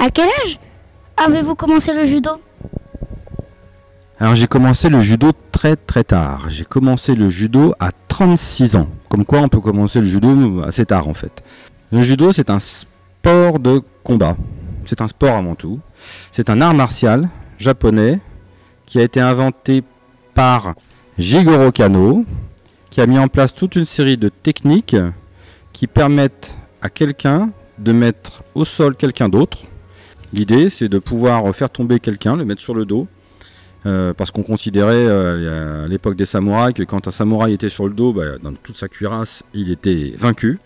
À quel âge avez-vous commencé le judo? Alors j'ai commencé le judo très tard. J'ai commencé le judo à 36 ans. Comme quoi on peut commencer le judo assez tard en fait. Le judo c'est un sport de combat. C'est un sport avant tout. C'est un art martial japonais qui a été inventé par Jigoro Kano, qui a mis en place toute une série de techniques qui permettent à quelqu'un de mettre au sol quelqu'un d'autre. L'idée c'est de pouvoir faire tomber quelqu'un, le mettre sur le dos, parce qu'on considérait à l'époque des samouraïs que quand un samouraï était sur le dos, dans toute sa cuirasse, il était vaincu,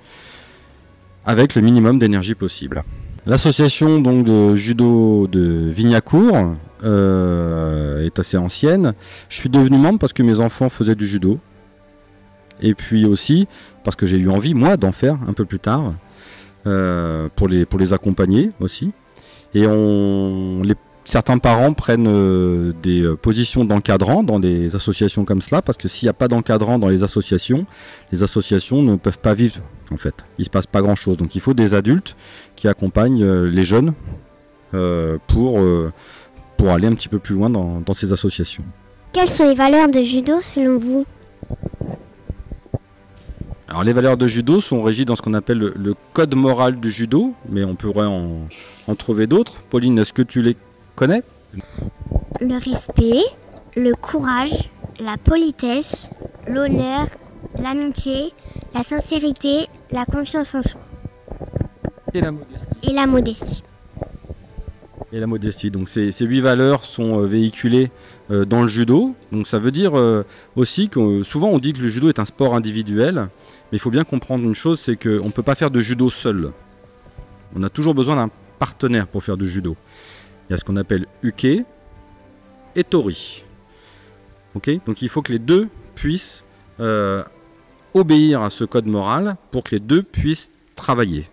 avec le minimum d'énergie possible. L'association donc de judo de Vignacourt est assez ancienne. Je suis devenu membre parce que mes enfants faisaient du judo. Et puis aussi parce que j'ai eu envie, moi, d'en faire un peu plus tard, pour les accompagner aussi. Et certains parents prennent des positions d'encadrant dans des associations comme cela, parce que s'il n'y a pas d'encadrant dans les associations ne peuvent pas vivre en fait. Il ne se passe pas grand chose. Donc il faut des adultes qui accompagnent les jeunes pour aller un petit peu plus loin dans ces associations. Quelles sont les valeurs de judo selon vous? Alors les valeurs de judo sont régies dans ce qu'on appelle le code moral du judo, mais on pourrait en trouver d'autres. Pauline, est-ce que tu les connais? Le respect, le courage, la politesse, l'honneur, l'amitié, la sincérité, la confiance en soi. Et la modestie. Et la modestie. Et la modestie. Donc ces 8 valeurs sont véhiculées dans le judo. Donc ça veut dire aussi que souvent on dit que le judo est un sport individuel, mais il faut bien comprendre une chose, c'est qu'on ne peut pas faire de judo seul. On a toujours besoin d'un partenaire pour faire du judo. Il y a ce qu'on appelle uke et tori. Okay, donc il faut que les deux puissent obéir à ce code moral pour que les deux puissent travailler.